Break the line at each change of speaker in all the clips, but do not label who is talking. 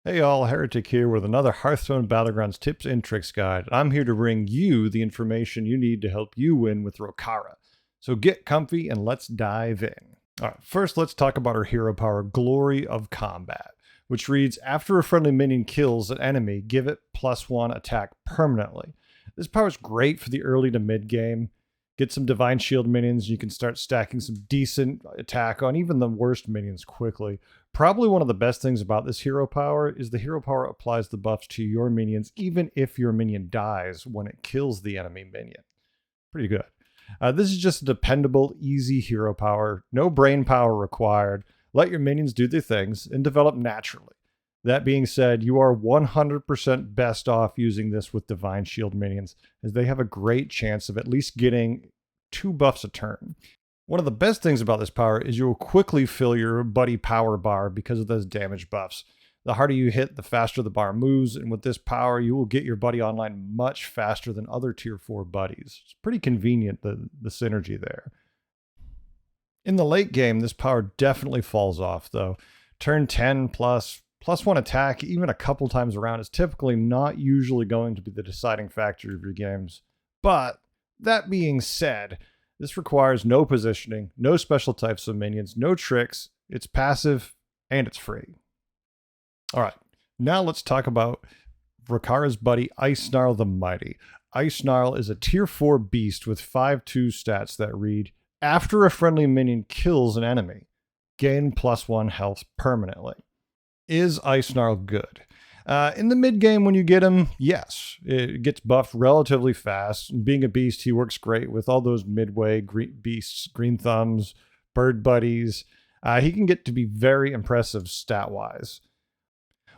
Hey all, Heretic here with another Hearthstone Battlegrounds tips and tricks guide. I'm here to bring you the information you need to help you win with Rokara. So get comfy and let's dive in. Alright, first let's talk about her hero power, Glory of Combat, which reads, after a friendly minion kills an enemy, give it +1 attack permanently. This power is great for the early to mid game. Get some Divine Shield minions, you can start stacking some decent attack on even the worst minions quickly. Probably one of the best things about this hero power is the hero power applies the buffs to your minions even if your minion dies when it kills the enemy minion. Pretty good. This is just a dependable, easy hero power. No brain power required. Let your minions do their things and develop naturally. That being said, you are 100% best off using this with Divine Shield minions, as they have a great chance of at least getting 2 buffs a turn. One of the best things about this power is you will quickly fill your buddy power bar because of those damage buffs. The harder you hit, the faster the bar moves, and with this power, you will get your buddy online much faster than other tier 4 buddies. It's pretty convenient, the synergy there. In the late game, this power definitely falls off, though. Turn 10 +1 attack, even a couple times around, is typically not usually going to be the deciding factor of your games. But that being said, this requires no positioning, no special types of minions, no tricks. It's passive and it's free. All right, now let's talk about Rakara's buddy, Icesnarl the Mighty. Icesnarl is a tier 4 beast with 5/2 stats that read, after a friendly minion kills an enemy, gain +1 health permanently. Is Icesnarl good? In the mid game when you get him, yes. It gets buffed relatively fast. And being a beast, he works great with all those midway beasts, green thumbs, bird buddies. He can get to be very impressive stat-wise.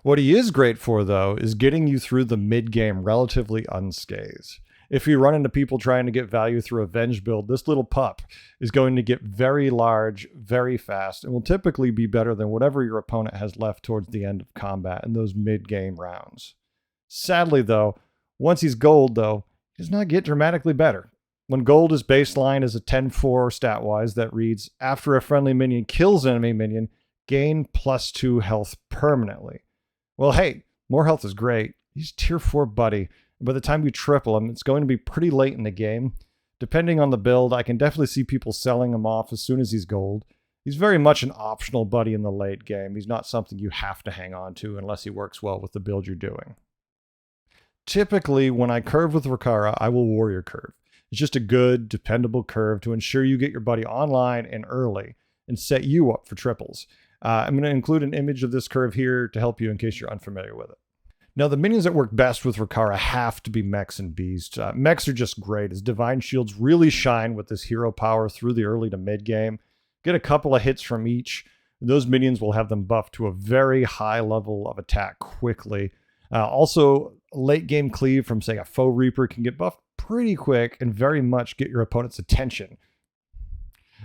What he is great for, though, is getting you through the mid game relatively unscathed. If you run into people trying to get value through a Venge build, this little pup is going to get very large, very fast, and will typically be better than whatever your opponent has left towards the end of combat in those mid-game rounds. Sadly, though, once he's gold, he does not get dramatically better. When gold is baseline as a 10-4 stat-wise that reads, after a friendly minion kills an enemy minion, gain +2 health permanently. Well, hey, more health is great. He's tier 4 buddy. By the time you triple him, it's going to be pretty late in the game. Depending on the build, I can definitely see people selling him off as soon as he's gold. He's very much an optional buddy in the late game. He's not something you have to hang on to unless he works well with the build you're doing. Typically, when I curve with Rokara, I will warrior curve. It's just a good, dependable curve to ensure you get your buddy online and early and set you up for triples. I'm going to include an image of this curve here to help you in case you're unfamiliar with it. Now, the minions that work best with Rokara have to be mechs and beasts. Mechs are just great, as Divine Shields really shine with this hero power through the early to mid game. Get a couple of hits from each. Those minions will have them buffed to a very high level of attack quickly. Also, late game cleave from, say, a Foe Reaper can get buffed pretty quick and very much get your opponent's attention.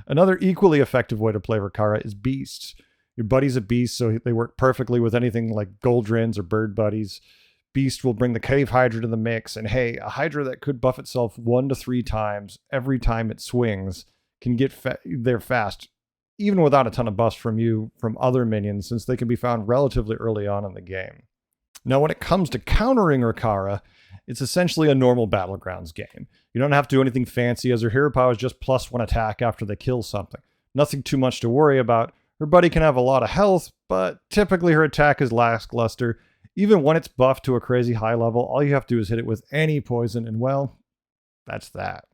Another equally effective way to play Rokara is beasts. Your buddy's a beast, so they work perfectly with anything like Goldrins or bird buddies. Beast will bring the Cave Hydra to the mix, and hey, a Hydra that could buff itself 1 to 3 times every time it swings can get there fast, even without a ton of buffs from other minions, since they can be found relatively early on in the game. Now, when it comes to countering Rokara, it's essentially a normal Battlegrounds game. You don't have to do anything fancy, as her hero power is just +1 attack after they kill something. Nothing too much to worry about. Her buddy can have a lot of health, but typically her attack is lackluster. Even when it's buffed to a crazy high level, all you have to do is hit it with any poison, and well, that's that.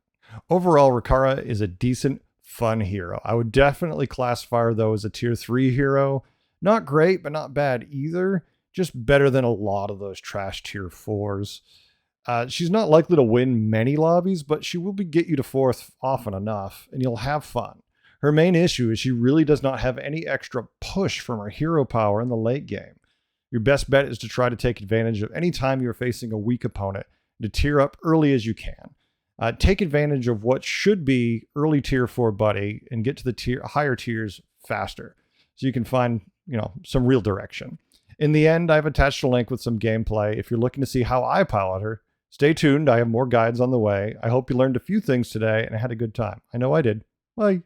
Overall, Rokara is a decent, fun hero. I would definitely classify her, though, as a tier 3 hero. Not great, but not bad either. Just better than a lot of those trash tier 4s. She's not likely to win many lobbies, but she will get you to 4th often enough, and you'll have fun. Her main issue is she really does not have any extra push from her hero power in the late game. Your best bet is to try to take advantage of any time you're facing a weak opponent to tier up early as you can. Take advantage of what should be early tier 4 buddy and get to the higher tiers faster so you can find, some real direction. In the end, I've attached a link with some gameplay if you're looking to see how I pilot her. Stay tuned. I have more guides on the way. I hope you learned a few things today and had a good time. I know I did. Bye.